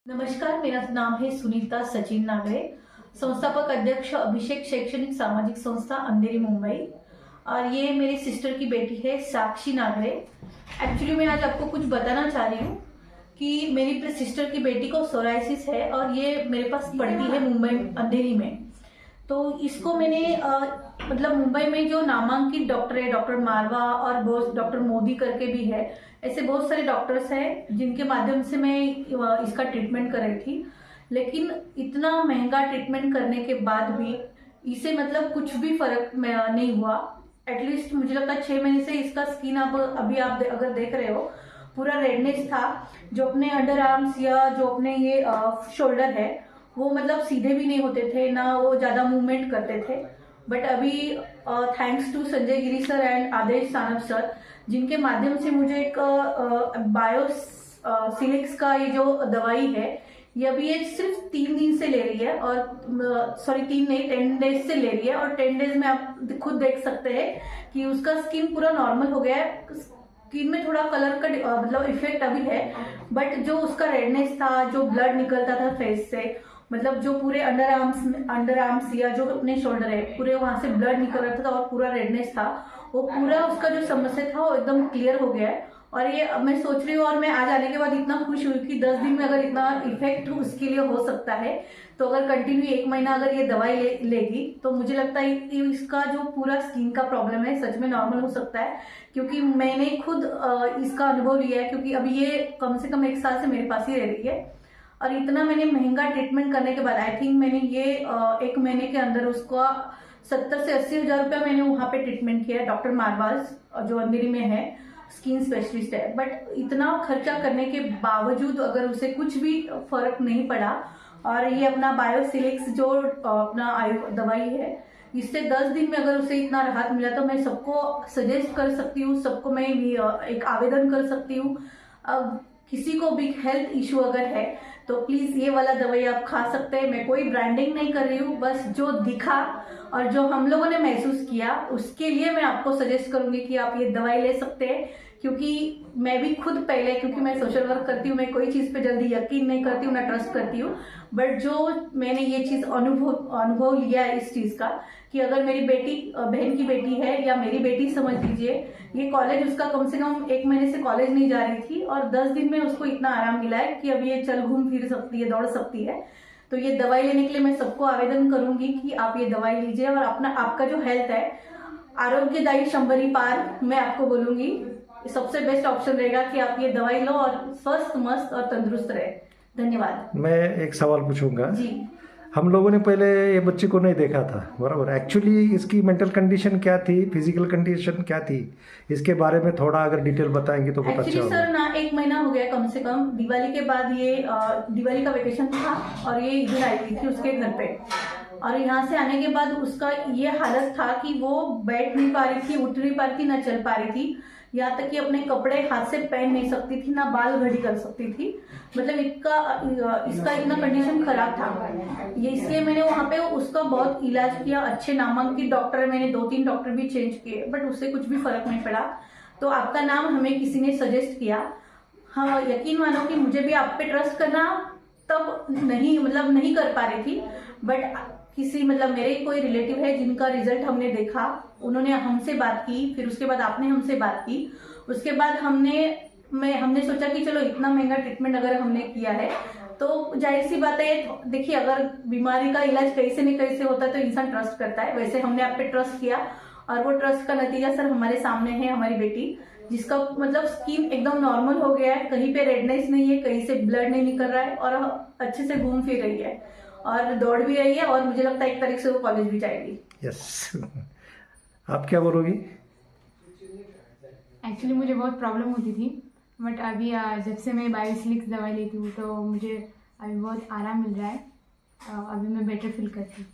नमस्कार, मेरा नाम है सुनीता सचिन नागरे, संस्थापक अध्यक्ष अभिषेक शैक्षणिक सामाजिक संस्था अंधेरी मुंबई। और ये मेरी सिस्टर की बेटी है साक्षी नागरे। एक्चुअली मैं आज आपको कुछ बताना चाह रही हूँ कि मेरी सिस्टर की बेटी को सोराइसिस है और ये मेरे पास पढ़ती है मुंबई अंधेरी में। तो इसको मैंने मतलब मुंबई में जो नामांकित डॉक्टर है, डॉक्टर मारवा और बहुत डॉक्टर मोदी करके भी है, ऐसे बहुत सारे डॉक्टर्स हैं जिनके माध्यम से मैं इसका ट्रीटमेंट कर रही थी। लेकिन इतना महंगा ट्रीटमेंट करने के बाद भी इसे मतलब कुछ भी फर्क नहीं हुआ। एटलीस्ट मुझे लगता है 6 महीने से इसका स्किन अभी आप अगर देख रहे हो पूरा रेडनेस था। जो अपने अंडर आर्म्स या जो अपने ये शोल्डर है वो मतलब सीधे भी नहीं होते थे, ना वो ज्यादा मूवमेंट करते थे। बट अभी thanks to Sanjay Giri sir and Adesh Sanap sir, जिनके माध्यम से मुझे एक बायो सिलिक्स का ये जो दवाई है ये अभी ये सिर्फ 3 दिन से ले रही है, और सॉरी 3 नहीं 10 डेज से ले रही है। और 10 डेज में आप खुद देख सकते हैं कि उसका स्किन पूरा नॉर्मल हो गया है। स्किन में थोड़ा कलर का मतलब इफेक्ट अभी है, बट जो उसका रेडनेस था, जो ब्लड निकलता था फेस से, मतलब जो पूरे अंडर आर्म्स या जो अपने शोल्डर है पूरे वहां से ब्लड निकल रहा था और पूरा रेडनेस था, वो पूरा उसका जो समस्या था वो एकदम क्लियर हो गया है। और ये अब मैं सोच रही हूँ, और मैं आज आने के बाद इतना खुश हुई कि 10 दिन में अगर इतना इफेक्ट उसके लिए हो सकता है, तो अगर कंटिन्यू 1 महीना अगर ये दवाई लेगी तो मुझे लगता है कि इसका जो पूरा स्किन का प्रॉब्लम है सच में नॉर्मल हो सकता है। क्योंकि मैंने खुद इसका अनुभव लिया है, क्योंकि अभी ये कम से कम 1 साल से मेरे पास ही रह रही है। और इतना मैंने महंगा ट्रीटमेंट करने के बाद आई थिंक मैंने ये 1 महीने के अंदर उसको 70 से 80 हजार रुपया मैंने वहां पे ट्रीटमेंट किया, डॉक्टर मारवाल जो अंधेरी में है, स्किन स्पेशलिस्ट है। बट इतना खर्चा करने के बावजूद अगर उसे कुछ भी फर्क नहीं पड़ा, और ये अपना बायोसिलिक्स जो अपना दवाई है, इससे 10 दिन में अगर उसे इतना राहत मिला, तो मैं सबको सजेस्ट कर सकती हूँ, सबको मैं एक आवेदन कर सकती हूँ। अब किसी को भी हेल्थ इश्यू अगर है तो प्लीज ये वाला दवाई आप खा सकते हैं। मैं कोई ब्रांडिंग नहीं कर रही हूँ, बस जो दिखा और जो हम लोगों ने महसूस किया उसके लिए मैं आपको सजेस्ट करूंगी कि आप ये दवाई ले सकते हैं। क्योंकि मैं भी खुद पहले, क्योंकि मैं सोशल वर्क करती हूँ, मैं कोई चीज पे जल्दी यकीन नहीं करती हूँ, ना ट्रस्ट करती हूँ। बट जो मैंने ये चीज अनुभव लिया है इस चीज का, कि अगर मेरी बेटी बहन की बेटी है या मेरी बेटी समझ लीजिए, ये कॉलेज उसका कम से कम 1 महीने से कॉलेज नहीं जा रही थी और 10 दिन में उसको इतना आराम मिला है कि अब ये चल घूम फिर सकती है, दौड़ सकती है। तो ये दवाई लेने के लिए मैं सबको आवेदन करूंगी कि आप ये दवाई लीजिए, और अपना आपका जो हेल्थ है आरोग्यदायी 100 पार मैं आपको बोलूंगी सबसे बेस्ट ऑप्शन रहेगा कि आप ये दवाई लो और स्वस्थ मस्त और तंदुरुस्त रहे। धन्यवाद। मैं एक सवाल पूछूंगा जी। हम लोगों ने पहले ये बच्चे को नहीं देखा था, बराबर? एक्चुअली इसकी मेंटल कंडीशन क्या थी, फिजिकल कंडीशन क्या थी, इसके बारे में थोड़ा अगर डिटेल बताएंगे तो बहुत अच्छा होगा। सर ना 1 महीना हो गया कम से कम, दिवाली के बाद ये दिवाली का वेकेशन था और ये इधर आई हुई थी उसके घर पे। और यहाँ से आने के बाद उसका ये हालत था कि वो बैठ नहीं पा रही थी, उठ नहीं पा रही थी, ना चल पा रही थी, यहाँ तक कि अपने कपड़े हाथ से पहन नहीं सकती थी, ना बाल घड़ी कर सकती थी। मतलब इसका इतना कंडीशन खराब था। ये इसलिए मैंने वहां पे उसका बहुत इलाज किया, अच्छे नामांकित डॉक्टर, मैंने 2-3 डॉक्टर भी चेंज किए, बट उससे कुछ भी फर्क नहीं पड़ा। तो आपका नाम हमें किसी ने सजेस्ट किया। हाँ, यकीन मानो कि मुझे भी आप पे ट्रस्ट करना तब नहीं कर पा रही थी, बट किसी मतलब मेरे कोई रिलेटिव है जिनका रिजल्ट हमने देखा, उन्होंने हमसे बात की, फिर उसके बाद आपने हमसे बात की, उसके बाद हमने सोचा कि चलो इतना महंगा ट्रीटमेंट अगर हमने किया है तो जाहिर सी बात है, देखिए अगर बीमारी का इलाज कैसे न कैसे होता है तो इंसान ट्रस्ट करता है। वैसे हमने आप पे ट्रस्ट किया और वो ट्रस्ट का नतीजा सर हमारे सामने है। हमारी बेटी जिसका मतलब स्किन एकदम नॉर्मल हो गया है, कहीं पे रेडनेस नहीं है, कहीं से ब्लड नहीं निकल रहा है, और अच्छे से घूम फिर रही है और दौड़ भी रही है, और मुझे लगता है 1 तारीख से वो कॉलेज भी जाएगी। यस आप क्या बोलोगी? एक्चुअली मुझे बहुत प्रॉब्लम होती थी, बट अभी जब से मैं बायोसिलिक्स दवाई लेती हूँ तो मुझे अभी बहुत आराम मिल रहा है। अभी मैं बेटर फील करती हूँ।